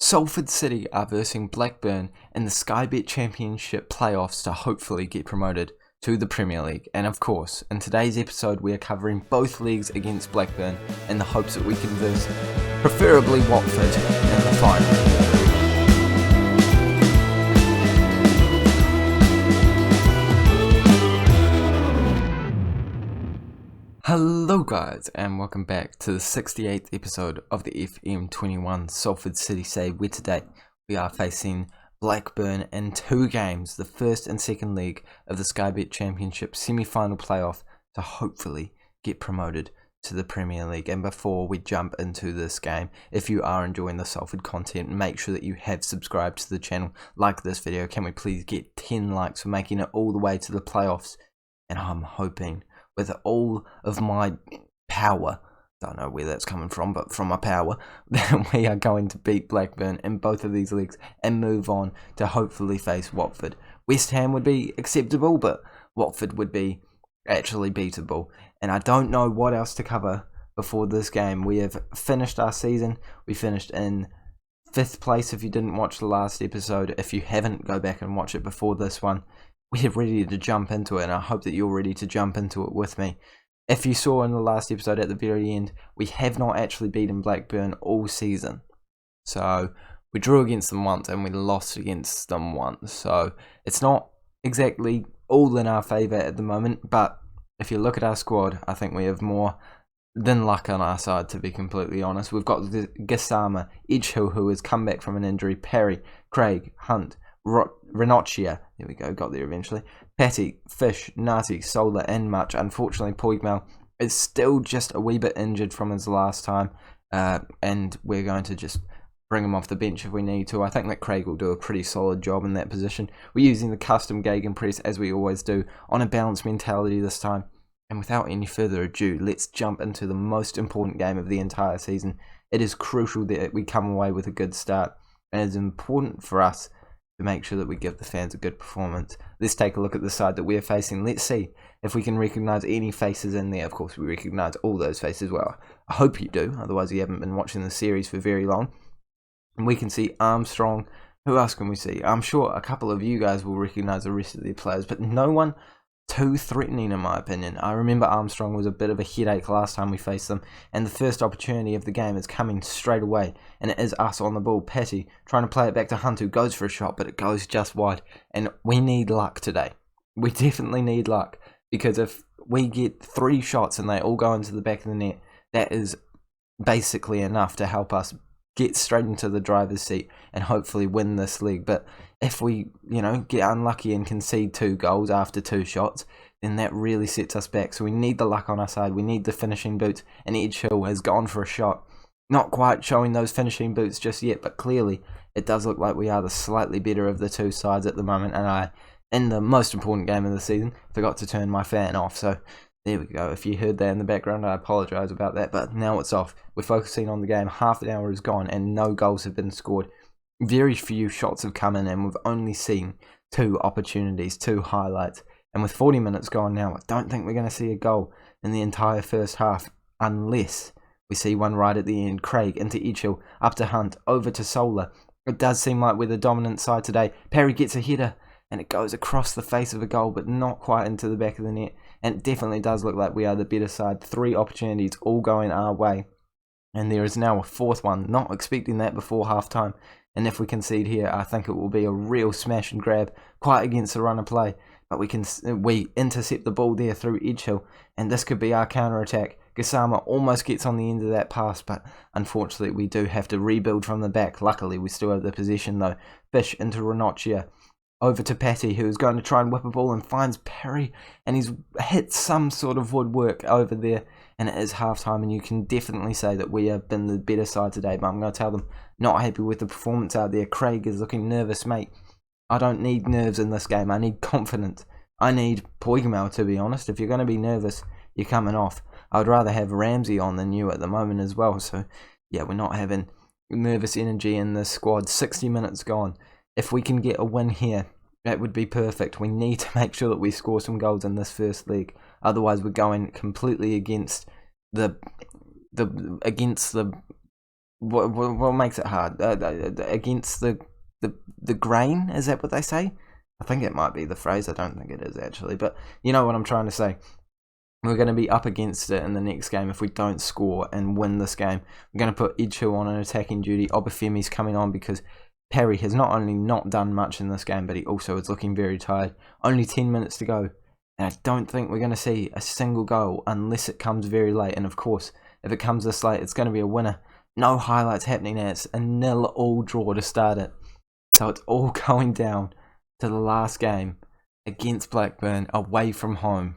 Salford City are versing Blackburn in the Sky Bet Championship playoffs to hopefully get promoted to the Premier League. And of course, in today's episode we are covering both leagues against Blackburn in the hopes that we can verse preferably Watford in the final. Hello guys, and welcome back to the 68th episode of the FM21 Salford City Save, where today we are facing Blackburn in two games, the first and second leg of the Sky Bet Championship semi-final playoff to hopefully get promoted to the Premier League. And before we jump into this game, if you are enjoying the Salford content, make sure that you have subscribed to the channel, like this video. Can we please get 10 likes for making it all the way to the playoffs? And I'm hoping with all of my power, don't know where that's coming from, but from my power, that we are going to beat Blackburn in both of these leagues and move on to hopefully face Watford. West Ham would be acceptable, but Watford would be actually beatable. And I don't know what else to cover before this game. We have finished our season. We finished in 5th place if you didn't watch the last episode. If you haven't, go back and watch it before this one. We're ready to jump into it, and I hope that you're ready to jump into it with me. If you saw in the last episode at the very end, we have not actually beaten Blackburn all season. So we drew against them once and we lost against them once. So it's not exactly all in our favour at the moment, but if you look at our squad, I think we have more than luck on our side, to be completely honest. We've got Gassama, Edgehill, who has come back from an injury, Perry, Craig, Hunt, Ranocchia, there we go, got there eventually, Patty, Fish, Nati, Solar and Much. Unfortunately, Poigmal is still just a wee bit injured from his last time, and we're going to just bring him off the bench if we need to. I think that Craig will do a pretty solid job in that position. We're using the custom Gegenpress as we always do, on a balanced mentality this time. And without any further ado, let's jump into the most important game of the entire season. It is crucial that we come away with a good start, and it's important for us to make sure that we give the fans a good performance. Let's take a look at the side that we're facing. Let's see if we can recognise any faces in there. Of course, we recognise all those faces well. I hope you do, otherwise you haven't been watching the series for very long. And we can see Armstrong. Who else can we see? I'm sure a couple of you guys will recognise the rest of their players, but no one too threatening in my opinion. I remember Armstrong was a bit of a headache last time we faced them, and the first opportunity of the game is coming straight away, and it is us on the ball. Patty trying to play it back to Hunt, who goes for a shot, but it goes just wide, and we need luck today. We definitely need luck, because if we get 3 shots and they all go into the back of the net, that is basically enough to help us get straight into the driver's seat and hopefully win this league. But if we, get unlucky and concede 2 goals after 2 shots, then that really sets us back. So we need the luck on our side. We need the finishing boots. And Edgehill has gone for a shot. Not quite showing those finishing boots just yet, but clearly it does look like we are the slightly better of the 2 sides at the moment. And I, in the most important game of the season, forgot to turn my fan off. So there we go. If you heard that in the background, I apologise about that. But now it's off. We're focusing on the game. Half an hour is gone and no goals have been scored. Very few shots have come in, and we've only seen 2 opportunities, 2 highlights. And with 40 minutes gone now, I don't think we're going to see a goal in the entire first half unless we see one right at the end. Craig into Edgehill, up to Hunt, over to Solar. It does seem like we're the dominant side today. Perry gets a header and it goes across the face of a goal, but not quite into the back of the net. And it definitely does look like we are the better side. 3 opportunities all going our way. And there is now a 4th one. Not expecting that before half time. And if we concede here, I think it will be a real smash and grab, quite against the run of play. But we intercept the ball there through Edgehill, and this could be our counter-attack. Gassama almost gets on the end of that pass, but unfortunately we do have to rebuild from the back. Luckily, we still have the possession though. Fish into Ranocchia. Over to Patty, who is going to try and whip a ball and finds Perry, and he's hit some sort of woodwork over there, and it is half-time, and you can definitely say that we have been the better side today, but I'm going to tell them, not happy with the performance out there. Craig is looking nervous, mate. I don't need nerves in this game. I need confidence. I need Poigmal, to be honest. If you're going to be nervous, you're coming off. I'd rather have Ramsey on than you at the moment as well, so yeah, we're not having nervous energy in this squad. 60 minutes gone. If we can get a win here, that would be perfect. We need to make sure that we score some goals in this first leg. Otherwise, we're going completely against the What makes it hard? Against the grain, is that what they say? I think it might be the phrase. I don't think it is actually, but you know what I'm trying to say. We're going to be up against it in the next game if we don't score and win this game. We're going to put Ichu on an attacking duty. Obafemi's coming on because Perry has not only not done much in this game, but he also is looking very tired. Only 10 minutes to go, and I don't think we're going to see a single goal unless it comes very late. And of course, if it comes this late, it's going to be a winner. No highlights happening, and it's a 0-0 draw to start it. So it's all going down to the last game against Blackburn away from home.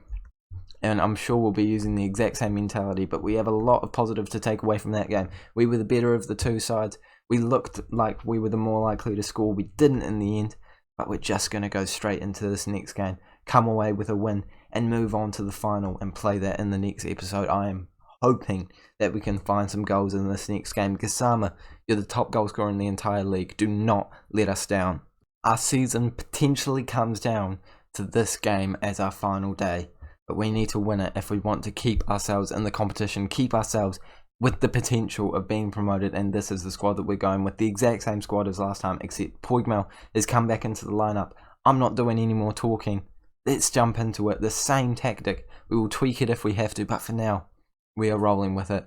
And I'm sure we'll be using the exact same mentality, but we have a lot of positive to take away from that game. We were the better of the two sides. We looked like we were the more likely to score. We didn't in the end, but we're just going to go straight into this next game, come away with a win, and move on to the final and play that in the next episode. I am hoping that we can find some goals in this next game. Gassama, you're the top goal scorer in the entire league. Do not let us down. Our season potentially comes down to this game as our final day. But we need to win it if we want to keep ourselves in the competition, keep ourselves with the potential of being promoted. And this is the squad that we're going with, the exact same squad as last time, except Poigmel has come back into the lineup. I'm not doing any more talking. Let's jump into it. The same tactic. We will tweak it if we have to, but for now, we are rolling with it.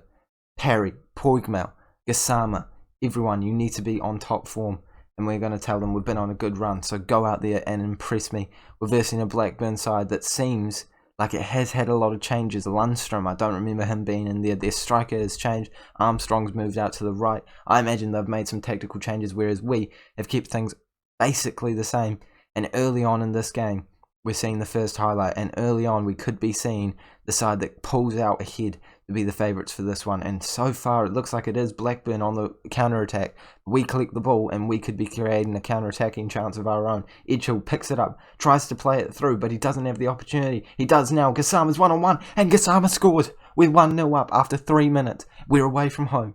Perry, Poigmel, Gassama, everyone, you need to be on top form. And we're going to tell them we've been on a good run. So go out there and impress me. We're versing a Blackburn side that seems like it has had a lot of changes. Lundstrom, I don't remember him being in there. Their striker has changed. Armstrong's moved out to the right. I imagine they've made some tactical changes, whereas we have kept things basically the same. And early on in this game, we're seeing the first highlight. And early on, we could be seeing the side that pulls out ahead to be the favourites for this one. And so far, it looks like it is Blackburn on the counter-attack. We collect the ball, and we could be creating a counter-attacking chance of our own. Edghill picks it up, tries to play it through, but he doesn't have the opportunity. He does now. Gassama's 1-on-1, and Gassama scores. We're 1-0 up after 3 minutes. We're away from home.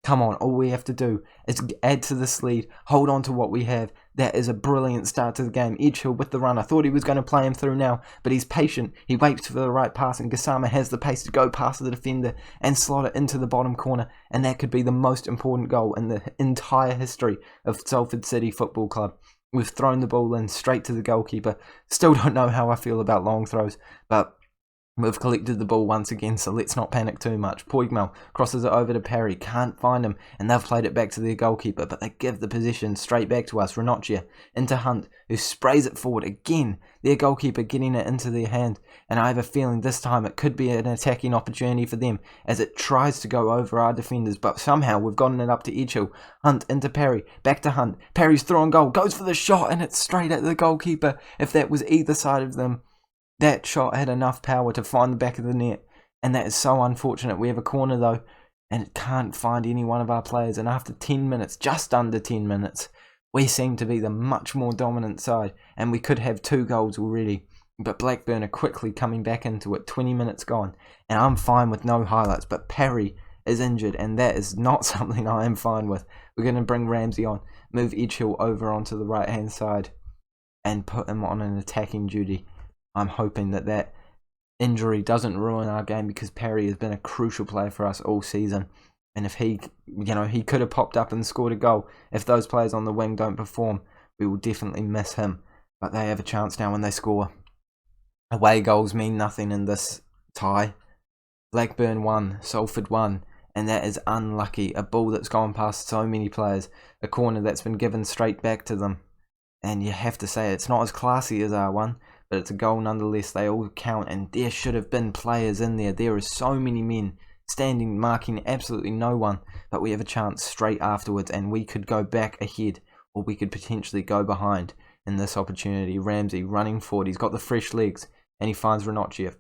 Come on, all we have to do is add to this lead, hold on to what we have. That is a brilliant start to the game. Edghill with the run. I thought he was going to play him through now, but he's patient. He waits for the right pass, and Gassama has the pace to go past the defender and slot it into the bottom corner, and that could be the most important goal in the entire history of Salford City Football Club. We've thrown the ball in straight to the goalkeeper. Still don't know how I feel about long throws, but we've collected the ball once again, so let's not panic too much. Poigmel crosses it over to Perry, can't find him, and they've played it back to their goalkeeper, but they give the possession straight back to us. Ranocchia into Hunt, who sprays it forward again. Their goalkeeper getting it into their hand, and I have a feeling this time it could be an attacking opportunity for them as it tries to go over our defenders, but somehow we've gotten it up to Edghill. Hunt into Perry, back to Hunt. Perry's throwing goal, goes for the shot, and it's straight at the goalkeeper. If that was either side of them, that shot had enough power to find the back of the net, and that is so unfortunate. We have a corner though, and it can't find any one of our players, and after 10 minutes, just under 10 minutes, we seem to be the much more dominant side, and we could have 2 goals already, but Blackburn are quickly coming back into it. 20 minutes gone, and I'm fine with no highlights, but Perry is injured, and that is not something I am fine with. We're going to bring Ramsey on, move Edghill over onto the right hand side, and put him on an attacking duty. I'm hoping that that injury doesn't ruin our game, because Perry has been a crucial player for us all season. And if he could have popped up and scored a goal. If those players on the wing don't perform, we will definitely miss him. But they have a chance now when they score. Away goals mean nothing in this tie. Blackburn 1, Salford 1, and that is unlucky. A ball that's gone past so many players. A corner that's been given straight back to them. And you have to say it's not as classy as our one, but it's a goal nonetheless. They all count, and there should have been players in there. There are so many men standing, marking absolutely no one, but we have a chance straight afterwards, and we could go back ahead, or we could potentially go behind in this opportunity. Ramsey running forward, he's got the fresh legs, and he finds Ranocchia,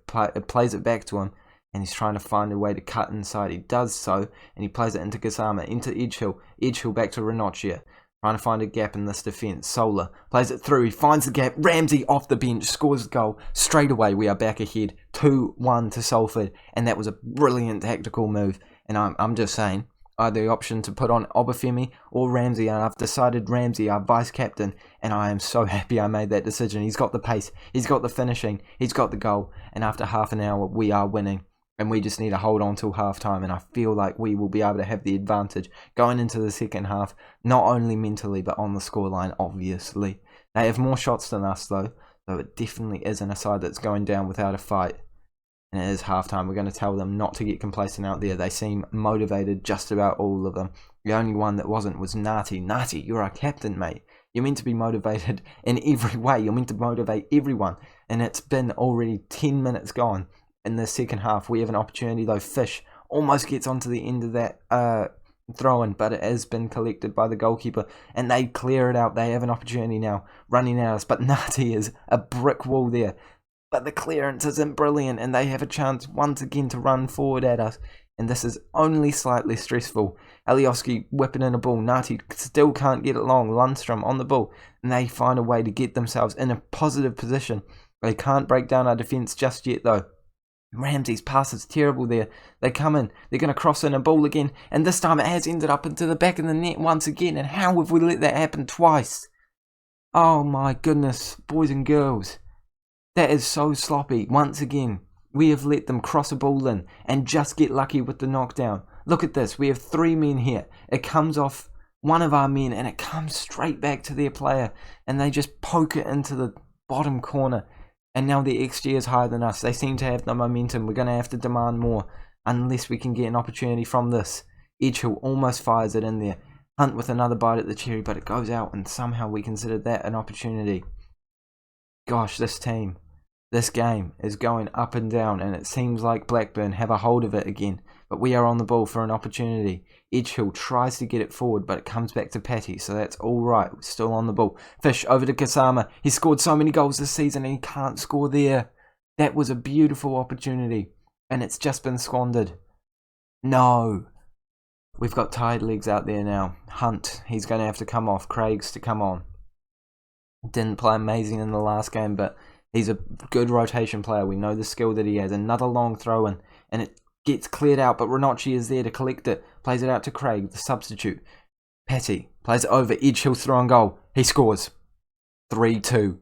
plays it back to him, and he's trying to find a way to cut inside. He does so, and he plays it into Gassama, into Edghill, Edghill back to Ranocchia. Trying to find a gap in this defence. Solar plays it through. He finds the gap. Ramsey off the bench scores the goal. Straight away, we are back ahead. 2-1 to Salford. And that was a brilliant tactical move. And I'm just saying, I had the option to put on Obafemi or Ramsey. And I've decided Ramsey, our vice-captain. And I am so happy I made that decision. He's got the pace. He's got the finishing. He's got the goal. And after half an hour, we are winning. and we just need to hold on till half time, and I feel like we will be able to have the advantage going into the second half, not only mentally but on the scoreline. Obviously they have more shots than us though, so it definitely isn't a side that's going down without a fight. And it is half time. We're going to tell them not to get complacent out there. They seem motivated, just about all of them. The only one that wasn't was Nati. Nati, you're our captain, mate. You're meant to be motivated in every way. You're meant to motivate everyone. And it's been already 10 minutes gone in the second half. We have an opportunity though. Fish almost gets onto the end of that throw-in, but it has been collected by the goalkeeper, and they clear it out. They have an opportunity now running at us, but Nati is a brick wall there. But the clearance isn't brilliant, and they have a chance once again to run forward at us. And this is only slightly stressful. Alioski whipping in a ball. Nati still can't get it long. Lundstrom on the ball. And they find a way to get themselves in a positive position. They can't break down our defence just yet, though. Ramsey's pass is terrible there. They come in. They're going to cross in a ball again. And this time it has ended up into the back of the net once again. And how have we let that happen twice? Oh my goodness, boys and girls. That is so sloppy. Once again, we have let them cross a ball in and just get lucky with the knockdown. Look at this. We have 3 men here. It comes off one of our men and it comes straight back to their player. And they just poke it into the bottom corner. And now the XG is higher than us. They seem to have the momentum. We're going to have to demand more unless we can get an opportunity from this. Edgehill almost fires it in there. Hunt with another bite at the cherry, but it goes out and somehow we consider that an opportunity. Gosh, this team. This game is going up and down, and it seems like Blackburn have a hold of it again. But we are on the ball for an opportunity. Edgehill tries to get it forward, but it comes back to Patty, so that's all right. We're still on the ball. Fish over to Kasama. He's scored so many goals this season, and he can't score there. That was a beautiful opportunity, and it's just been squandered. No. We've got tired legs out there now. Hunt, he's going to have to come off. Craig's to come on. Didn't play amazing in the last game, but he's a good rotation player. We know the skill that he has. Another long throw in, and it gets cleared out, but Renocci is there to collect it. Plays it out to Craig, the substitute. Patty plays it over. Edgehill's throw and goal. He scores. 3-2.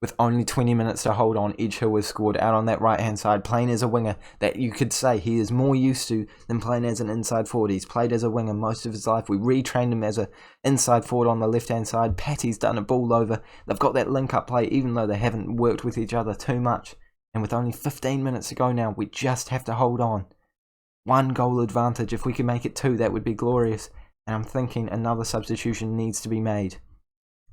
With only 20 minutes to hold on, Edgehill has scored out on that right-hand side, playing as a winger that you could say he is more used to than playing as an inside forward. He's played as a winger most of his life. We retrained him as an inside forward on the left-hand side. Patty's done a ball over. They've got that link-up play, even though they haven't worked with each other too much. And with only 15 minutes to go now, we just have to hold on. 1 goal advantage. If we can make it 2, that would be glorious. And I'm thinking another substitution needs to be made.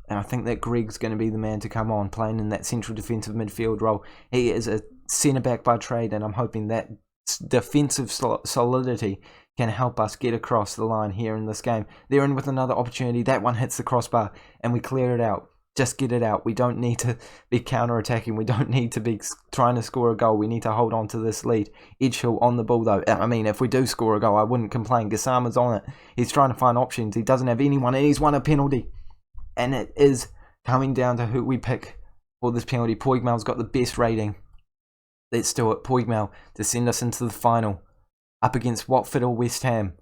And I think that Greg's going to be the man to come on, playing in that central defensive midfield role. He is a centre-back by trade, and I'm hoping that defensive solidity can help us get across the line here in this game. They're in with another opportunity. That one hits the crossbar, and we clear it out. Just get it out. We don't need to be counter-attacking. We don't need to be trying to score a goal. We need to hold on to this lead. Edgehill on the ball, though. I mean, if we do score a goal, I wouldn't complain. Gassama's on it. He's trying to find options. He doesn't have anyone, and he's won a penalty. And it is coming down to who we pick for this penalty. Poigmel's got the best rating. Let's do it. Poigmel to send us into the final. Up against Watford or West Ham.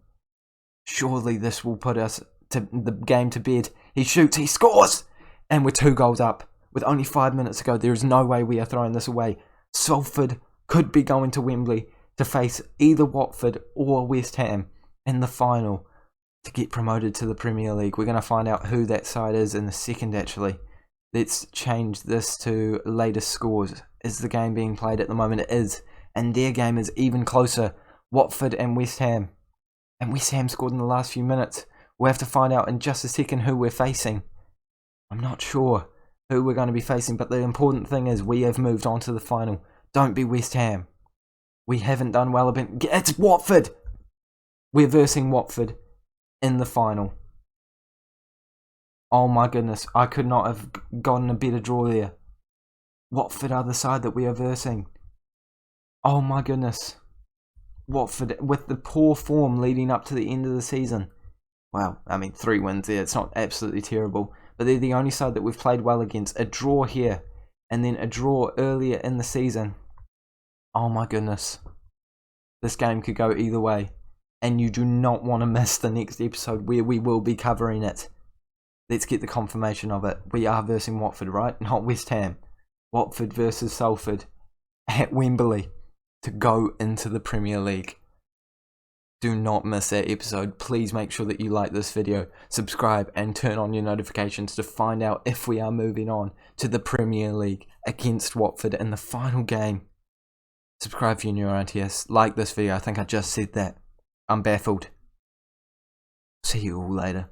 Surely this will put us to the game to bed. He shoots. He scores. And we're 2 goals up. With only 5 minutes to go. There is no way we are throwing this away. Salford could be going to Wembley to face either Watford or West Ham in the final to get promoted to the Premier League. We're going to find out who that side is in a second, actually. Let's change this to latest scores. Is the game being played at the moment? It is. And their game is even closer. Watford and West Ham. And West Ham scored in the last few minutes. We'll have to find out in just a second who we're facing. I'm not sure who we're going to be facing, but the important thing is we have moved on to the final. Don't be West Ham. We haven't done well a bit. It's Watford! We're versing Watford in the final. Oh my goodness, I could not have gotten a better draw there. Watford are the side that we are versing. Oh my goodness. Watford, with the poor form leading up to the end of the season. Well, I mean, 3 wins there, it's not absolutely terrible. But they're the only side that we've played well against. A draw here, and then a draw earlier in the season. Oh my goodness. This game could go either way. And you do not want to miss the next episode where we will be covering it. Let's get the confirmation of it. We are versing Watford, right? Not West Ham. Watford versus Salford at Wembley to go into the Premier League. Do not miss that episode. Please make sure that you like this video, subscribe and turn on your notifications to find out if we are moving on to the Premier League against Watford in the final game. Subscribe if you're new around here. Like this video. I think I just said that. I'm baffled. See you all later.